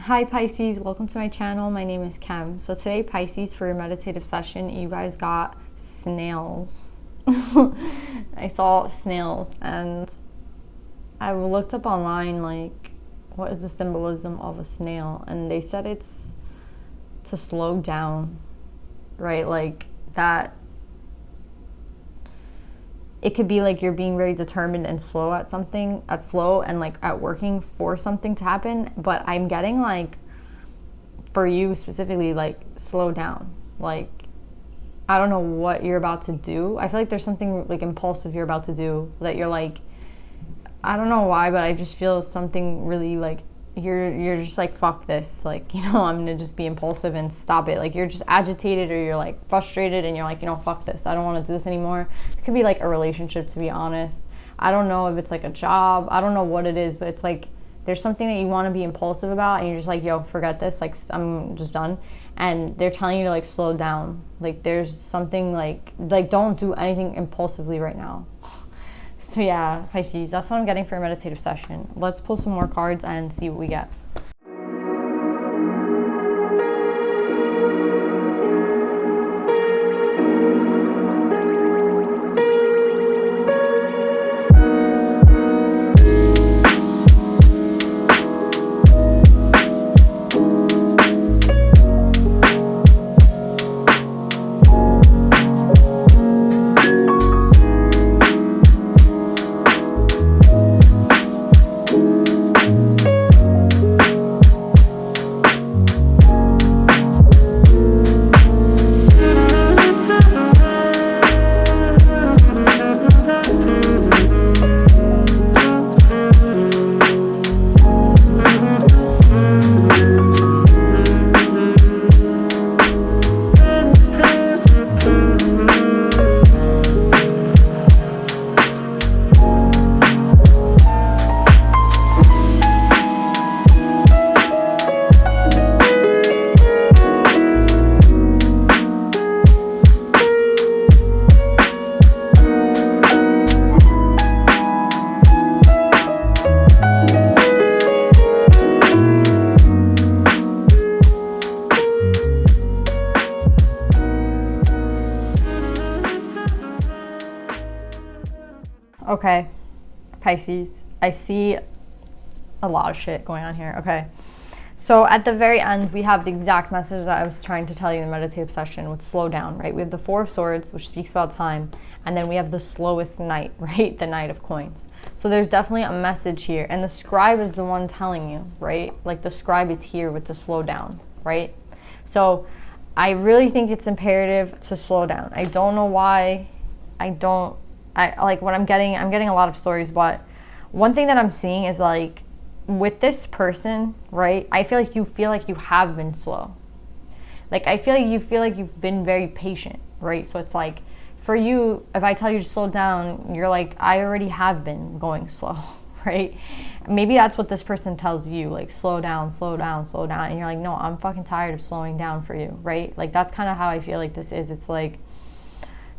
Hi Pisces, welcome to my channel. My name is Kim. So today, Pisces, for your meditative session, you guys got snails. I saw snails and I looked up online, like, what is the symbolism of a snail? And they said it's to slow down, right? Like that. It could be like you're being very determined and slow at something, and like at working for something to happen. But I'm getting like, for you specifically, like slow down. Like, I don't know what you're about to do. I feel like there's something like impulsive you're about to do that you're like, I don't know why, but I just feel something really like, you're just like, fuck this, like, I'm gonna just be impulsive and stop it. Like, you're just agitated or you're like frustrated and you're like, fuck this, I don't want to do this anymore. It could be like a relationship, to be honest. I don't know if it's like a job, I don't know what it is, but it's like there's something that you want to be impulsive about and you're just like, yo, forget this, like, I'm just done. And they're telling you to like slow down. Like, there's something like don't do anything impulsively right now. So yeah, Pisces, that's what I'm getting for a meditative session. Let's pull some more cards and see what we get. Okay, Pisces, I see a lot of shit going on here. Okay, so at the very end, we have the exact message that I was trying to tell you in the meditative session with slow down, right? We have the Four of Swords, which speaks about time, and then we have the slowest knight, right? The Knight of Coins. So there's definitely a message here, and the scribe is the one telling you, right? Like, the scribe is here with the slow down, right? So I really think it's imperative to slow down. I don't know why. I'm getting a lot of stories, but one thing that I'm seeing is like, with this person, right? I feel like you have been slow. Like, I feel like you've been very patient, right? So it's like, for you, if I tell you to slow down, you're like, I already have been going slow, right? Maybe that's what this person tells you, like, slow down, slow down, slow down. And you're like, no, I'm fucking tired of slowing down for you, right? Like, that's kind of how I feel like this is. It's like,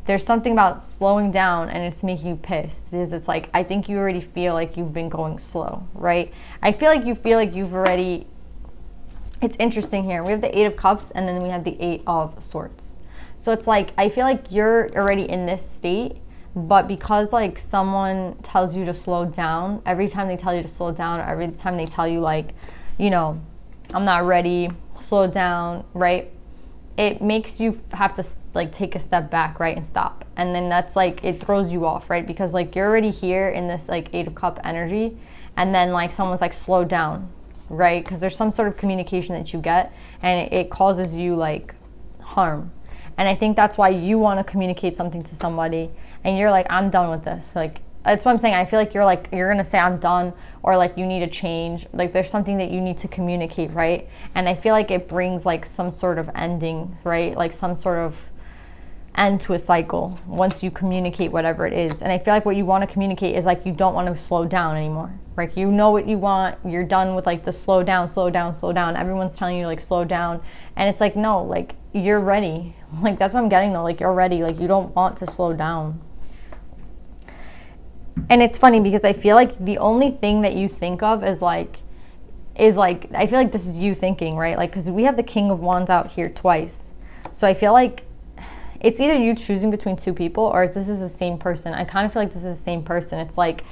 there's something about slowing down and it's making you pissed, because it's like, I think you already feel like you've been going slow, right? I feel like you've already, it's interesting here. We have the Eight of Cups and then we have the Eight of Swords. So it's like, I feel like you're already in this state, but because like someone tells you to slow down, every time they tell you to slow down, or every time they tell you like, I'm not ready, slow down, right? It makes you have to like take a step back, right, and stop. And then that's like, it throws you off, right? Because like, you're already here in this like Eight of Cup energy, and then like someone's like, slow down, right? Because there's some sort of communication that you get and it causes you like harm. And I think that's why you want to communicate something to somebody and you're like, I'm done with this. Like, that's what I'm saying. I feel like you're going to say I'm done, or like you need a change. Like, there's something that you need to communicate, right? And I feel like it brings like some sort of ending, right? Like some sort of end to a cycle once you communicate whatever it is. And I feel like what you want to communicate is like, you don't want to slow down anymore. Like, you know what you want. You're done with like the slow down, slow down, slow down. Everyone's telling you like slow down. And it's like, no, like, you're ready. Like, that's what I'm getting though. Like, you're ready. Like, you don't want to slow down. And it's funny because I feel like the only thing that you think of is like, is like, I feel like this is you thinking, right? Like, because we have the King of Wands out here twice. So I feel like it's either you choosing between two people or this is the same person. I kind of feel like this is the same person. It's like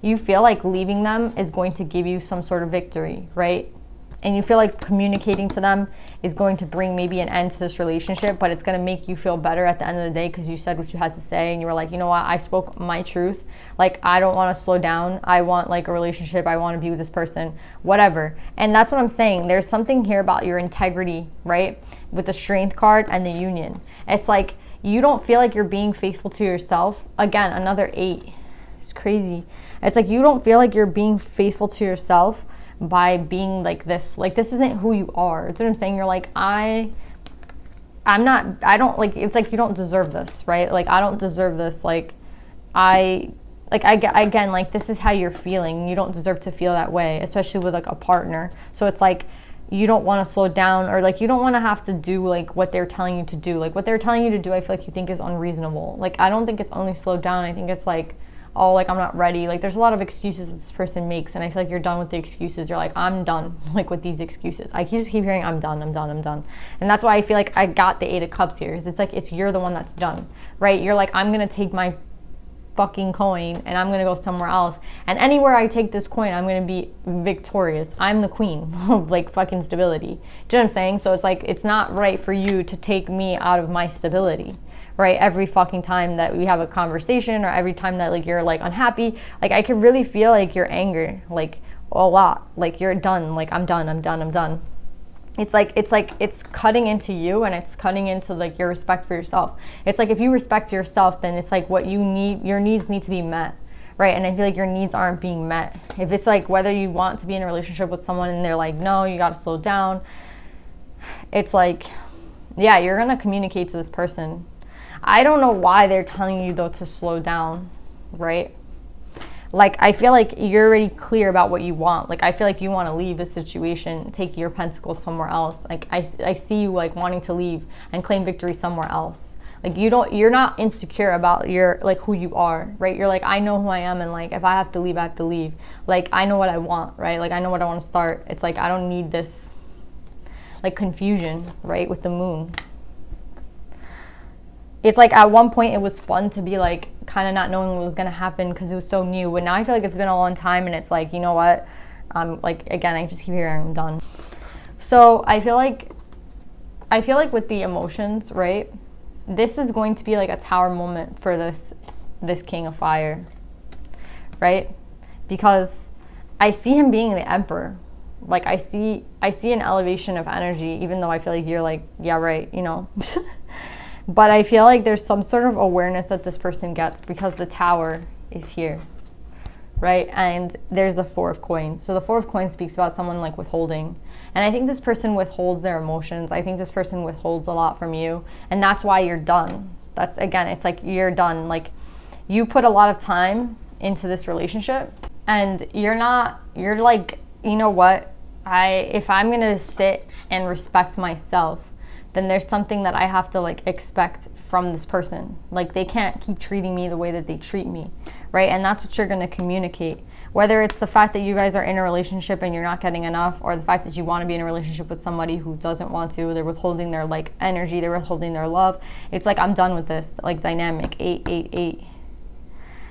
you feel like leaving them is going to give you some sort of victory, right? And you feel like communicating to them is going to bring maybe an end to this relationship, but it's going to make you feel better at the end of the day because you said what you had to say and you were like, you know what, I spoke my truth. Like, I don't want to slow down. I want like a relationship. I want to be with this person, whatever. And that's what I'm saying. There's something here about your integrity, right? With the Strength card and the Union. It's like you don't feel like you're being faithful to yourself. Again, another 8. It's crazy. It's like you don't feel like you're being faithful to yourself by being like this. Like, this isn't who you are. That's what I'm saying. You're like, I don't, like, it's like you don't deserve this, right? Like, I don't deserve this. Like, again, like, this is how you're feeling. You don't deserve to feel that way, especially with like a partner. So it's like you don't want to slow down, or like you don't want to have to do like what they're telling you to do. Like, what they're telling you to do, I feel like you think is unreasonable. Like, I don't think it's only slow down. I think it's like, oh, like, I'm not ready. Like, there's a lot of excuses that this person makes, and I feel like you're done with the excuses. You're like, I'm done, like, with these excuses. I just keep hearing, I'm done. And that's why I feel like I got the 8 of Cups here. It's like, you're the one that's done, right? You're like, I'm going to take my fucking coin, and I'm going to go somewhere else. And anywhere I take this coin, I'm going to be victorious. I'm the queen of, like, fucking stability. Do you know what I'm saying? So it's like, it's not right for you to take me out of my stability, right? Every fucking time that we have a conversation, or every time that like you're like unhappy, like I could really feel like your anger, like a lot, like you're done, like I'm done. It's like it's cutting into you, and it's cutting into like your respect for yourself. It's like if you respect yourself, then it's like what you need, your needs need to be met, right? And I feel like your needs aren't being met. If it's like whether you want to be in a relationship with someone and they're like, no, you got to slow down, it's like, yeah, you're gonna communicate to this person. I don't know why they're telling you though to slow down, right? Like, I feel like you're already clear about what you want. Like, I feel like you want to leave the situation, take your pentacles somewhere else. Like, I see you like wanting to leave and claim victory somewhere else. Like, you're not insecure about your, like, who you are, right? You're like, I know who I am, and like, if I have to leave, I have to leave. Like, I know what I want, right? Like, I know what I want to start. It's like, I don't need this like confusion, right? With the Moon. It's like at one point it was fun to be like kind of not knowing what was going to happen because it was so new. But now I feel like it's been a long time, and it's like, you know what? Like, again, I just keep hearing I'm done. So I feel like with the emotions, right? This is going to be like a tower moment for this King of Fire, right? Because I see him being the Emperor. Like, I see an elevation of energy, even though I feel like you're like, yeah, right, you know. But I feel like there's some sort of awareness that this person gets because the Tower is here, right? And there's the 4 of Coins. So the 4 of Coins speaks about someone like withholding. And I think this person withholds their emotions. I think this person withholds a lot from you. And that's why you're done. That's, again, it's like you're done. Like, you put a lot of time into this relationship, and you're like, you know what? If I'm going to sit and respect myself, then there's something that I have to like expect from this person. Like, they can't keep treating me the way that they treat me, right? And that's what you're going to communicate. Whether it's the fact that you guys are in a relationship and you're not getting enough, or the fact that you want to be in a relationship with somebody who doesn't want to, they're withholding their like energy, they're withholding their love. It's like, I'm done with this like dynamic. 888.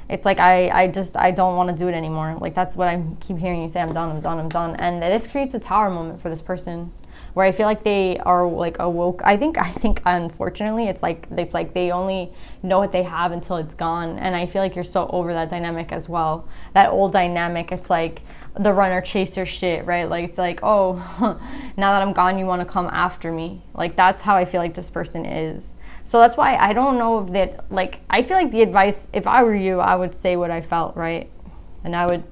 It's like I don't want to do it anymore. Like, that's what I keep hearing you say. I'm done. And this creates a tower moment for this person, where I feel like they are like awoke. I think unfortunately it's like they only know what they have until it's gone. And I feel like you're so over that dynamic as well. That old dynamic, it's like the runner chaser shit, right? Like, it's like, oh, now that I'm gone, you want to come after me. Like, that's how I feel like this person is. So that's why I don't know if that, like, I feel like the advice, if I were you, I would say what I felt, right? And I would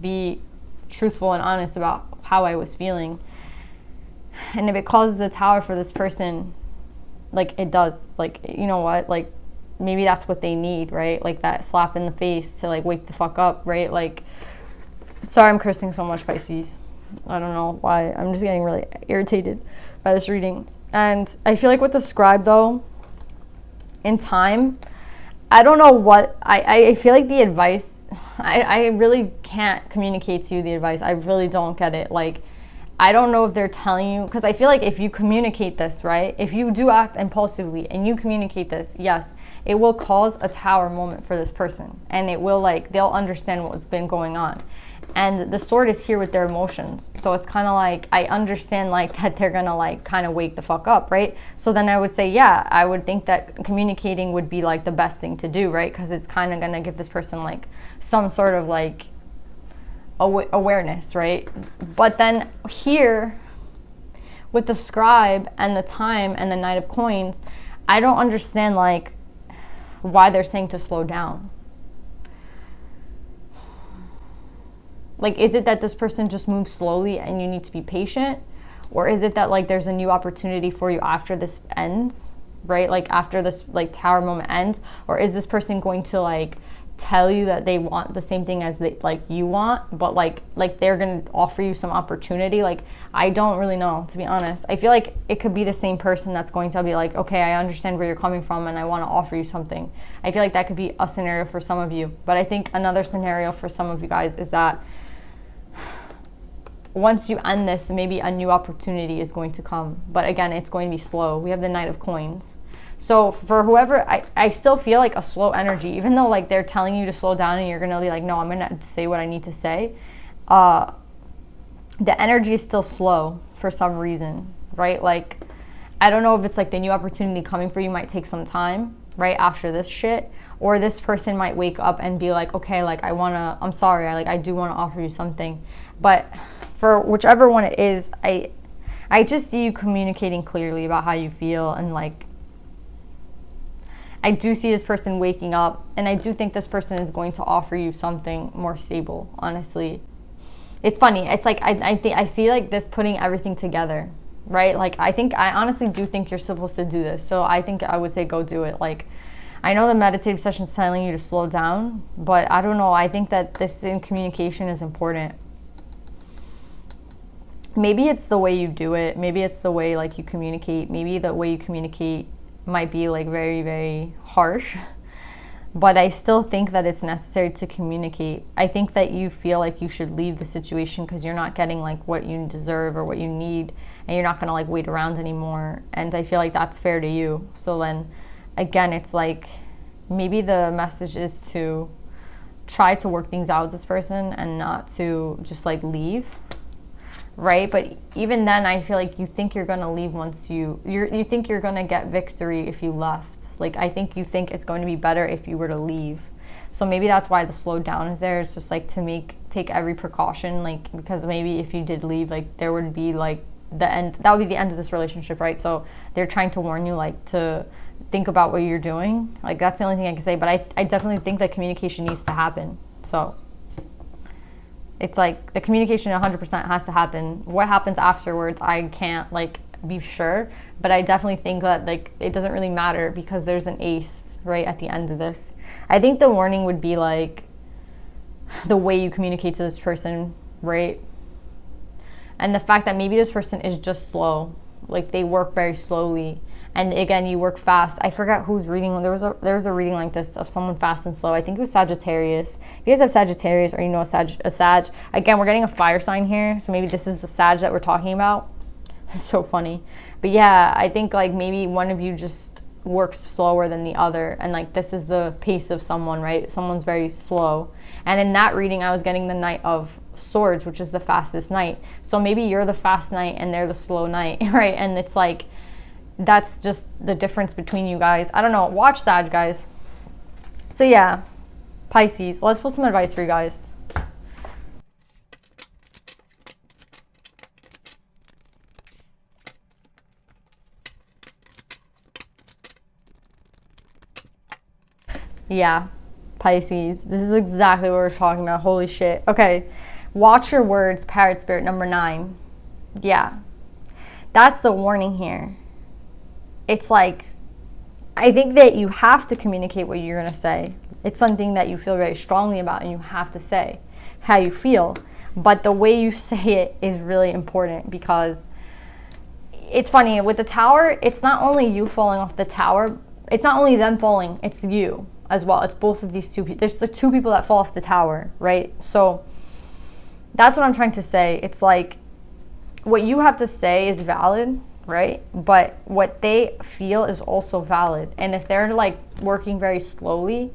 be truthful and honest about how I was feeling. And if it causes a tower for this person, like, it does, like, you know what, like, maybe that's what they need, right? Like, that slap in the face to like wake the fuck up, right? Like, sorry I'm cursing so much, Pisces. I don't know why. I'm just getting really irritated by this reading. And I feel like with the Scribe though, in time, I don't know what, I feel like the advice, I really can't communicate to you the advice. I really don't get it. Like, I don't know if they're telling you, because I feel like if you communicate this, right, if you do act impulsively and you communicate this, yes, it will cause a tower moment for this person, and it will, like, they'll understand what's been going on. And the sword is here with their emotions, so it's kind of like, I understand, like, that they're gonna, like, kind of wake the fuck up, right? So then I would say, yeah, I would think that communicating would be, like, the best thing to do, right? Because it's kind of gonna give this person, like, some sort of, like, awareness, right? But then here with the scribe and the time and the Knight of Coins, I don't understand, like, why they're saying to slow down. Like, is it that this person just moves slowly and you need to be patient? Or is it that, like, there's a new opportunity for you after this ends, right? Like, after this, like, tower moment ends? Or is this person going to, like, tell you that they want the same thing as they, like, you want, but like they're gonna offer you some opportunity? Like, I don't really know, to be honest. I feel like it could be the same person that's going to be like, okay, I understand where you're coming from and I want to offer you something. I feel like that could be a scenario for some of you. But I think another scenario for some of you guys is that once you end this, maybe a new opportunity is going to come, but again, it's going to be slow. We have the Knight of Coins. So for whoever, I still feel like a slow energy, even though, like, they're telling you to slow down and you're going to be like, no, I'm going to say what I need to say. The energy is still slow for some reason, right? Like, I don't know if it's like the new opportunity coming for you might take some time, right, after this shit. Or this person might wake up and be like, okay, like, I'm sorry, I do want to offer you something. But for whichever one it is, I just see you communicating clearly about how you feel, and, like, I do see this person waking up, and I do think this person is going to offer you something more stable, honestly. It's funny. It's like, I see, like, this putting everything together, right? Like, I honestly do think you're supposed to do this. So I think I would say go do it. Like, I know the meditative session is telling you to slow down, but I don't know. I think that this in communication is important. Maybe it's the way you do it. Maybe it's the way, like, you communicate. Maybe the way you communicate might be, like, very, very harsh, but I still think that it's necessary to communicate. I think that you feel like you should leave the situation because you're not getting, like, what you deserve or what you need, and you're not going to, like, wait around anymore. And I feel like that's fair to you. So then again, it's like, maybe the message is to try to work things out with this person and not to just, like, leave, right? But even then, I feel like you think you're gonna leave once you think you're gonna get victory if you left. Like, I think you think it's going to be better if you were to leave. So maybe that's why the slow down is there. It's just, like, to take every precaution, like, because maybe if you did leave, like, there would be, like, the end. That would be the end of this relationship, right? So they're trying to warn you, like, to think about what you're doing. Like, that's the only thing I can say. But I definitely think that communication needs to happen. So it's like the communication 100% has to happen. What happens afterwards, I can't, like, be sure, but I definitely think that, like, it doesn't really matter because there's an ace right at the end of this. I think the warning would be, like, the way you communicate to this person, right? And the fact that maybe this person is just slow, like, they work very slowly. And again, you work fast. I forgot who's reading. There was a reading like this of someone fast and slow. I think it was Sagittarius. If you guys have Sagittarius or you know a Sag. Again, we're getting a fire sign here. So maybe this is the Sag that we're talking about. It's so funny. But yeah, I think, like, maybe one of you just works slower than the other. And, like, this is the pace of someone, right? Someone's very slow. And in that reading, I was getting the Knight of Swords, which is the fastest knight. So maybe you're the fast knight and they're the slow knight, right? And it's like, that's just the difference between you guys. I don't know. Watch Sag, guys. So yeah, Pisces. Let's put some advice for you guys. Yeah, Pisces. This is exactly what we're talking about. Holy shit. Okay. Watch your words, Parrot Spirit number 9. Yeah. That's the warning here. It's like, I think that you have to communicate what you're going to say. It's something that you feel very strongly about, and you have to say how you feel. But the way you say it is really important, because it's funny. With the tower, it's not only you falling off the tower. It's not only them falling. It's you as well. It's both of these two people. There's the two people that fall off the tower, right? So that's what I'm trying to say. It's like, what you have to say is valid, right? But what they feel is also valid. And if they're like working very slowly,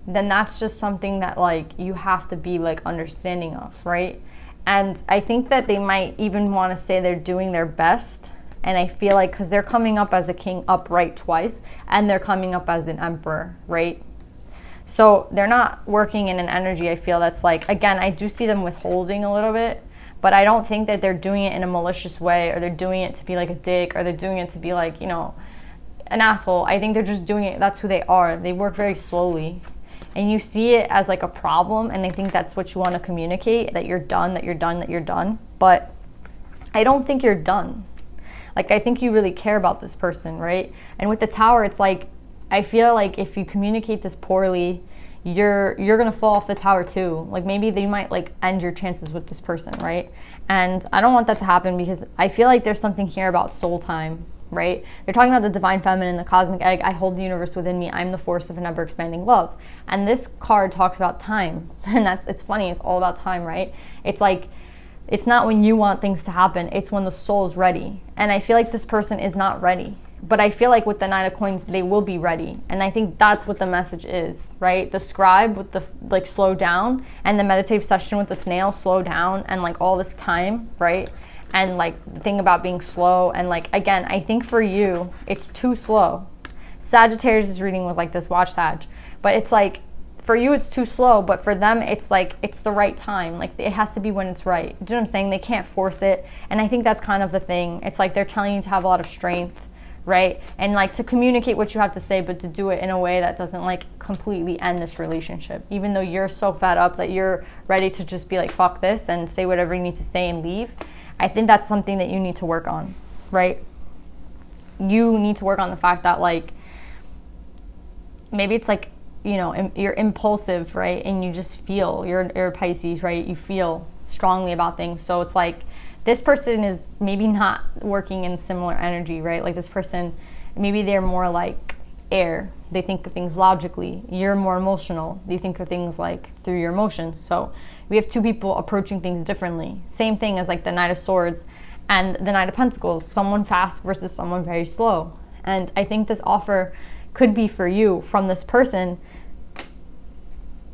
then that's just something that like you have to be like understanding of, right? And I think that they might even want to say they're doing their best. And I feel like because they're coming up as a king upright twice, and they're coming up as an emperor, right? So they're not working in an energy, I feel, that's like, again, I do see them withholding a little bit, but I don't think that they're doing it in a malicious way, or they're doing it to be like a dick, or they're doing it to be like, you know, an asshole. I think they're just doing it, that's who they are. They work very slowly. And you see it as like a problem, and I think that's what you want to communicate, that you're done, that you're done, that you're done. But I don't think you're done. Like, I think you really care about this person, right? And with the Tower, it's like, I feel like if you communicate this poorly, you're gonna fall off the tower too. Like, maybe they might like end your chances with this person, right? And I don't want that to happen, because I feel like there's something here about soul time, right? They're talking about the divine feminine, the cosmic egg. I hold the universe within me. I'm the force of an ever expanding love. And this card talks about time. And it's funny, it's all about time, right? It's like, it's not when you want things to happen, it's when the soul's ready. And I feel like this person is not ready. But I feel like with the Knight of Coins, they will be ready. And I think that's what the message is, right? The scribe with the like slow down, and the meditative session with the snail, slow down, and like all this time, right? And like the thing about being slow, and like, again, I think for you, it's too slow. Sagittarius is reading with like this, watch Sag. But it's like, for you, it's too slow, but for them, it's like, it's the right time. Like, it has to be when it's right. Do you know what I'm saying? They can't force it. And I think that's kind of the thing. It's like they're telling you to have a lot of strength, right? And like to communicate what you have to say, but to do it in a way that doesn't like completely end this relationship. Even though you're so fed up that you're ready to just be like, fuck this, and say whatever you need to say and leave. I think that's something that you need to work on, right? You need to work on the fact that like, maybe it's like, you know, you're impulsive, right? And you just feel, you're Pisces, right? You feel strongly about things. So it's like, this person is maybe not working in similar energy, right? Like this person, maybe they're more like air. They think of things logically. You're more emotional. You think of things like through your emotions. So we have two people approaching things differently. Same thing as like the Knight of Swords and the Knight of Pentacles. Someone fast versus someone very slow. And I think this offer could be for you from this person.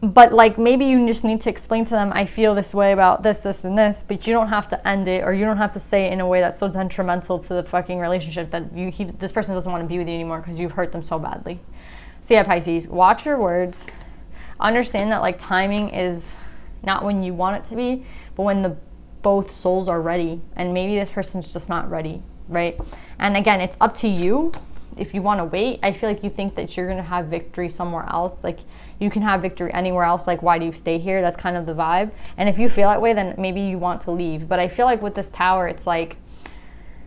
But like, maybe you just need to explain to them, I feel this way about this, this, and this, but you don't have to end it, or you don't have to say it in a way that's so detrimental to the fucking relationship that this person doesn't want to be with you anymore because you've hurt them so badly. So yeah, Pisces, watch your words. Understand that like timing is not when you want it to be, but when both souls are ready. And maybe this person's just not ready, right? And again, it's up to you. If you want to wait, I feel like you think that you're going to have victory somewhere else. Like, you can have victory anywhere else. Like, why do you stay here? That's kind of the vibe. And if you feel that way, then maybe you want to leave. But I feel like with this Tower, it's like,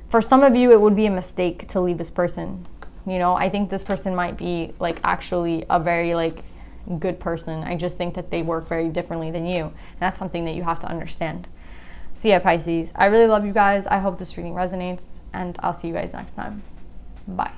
for some of you, it would be a mistake to leave this person. You know, I think this person might be like actually a very like good person. I just think that they work very differently than you. And that's something that you have to understand. So yeah, Pisces, I really love you guys. I hope this reading resonates, and I'll see you guys next time. Bye.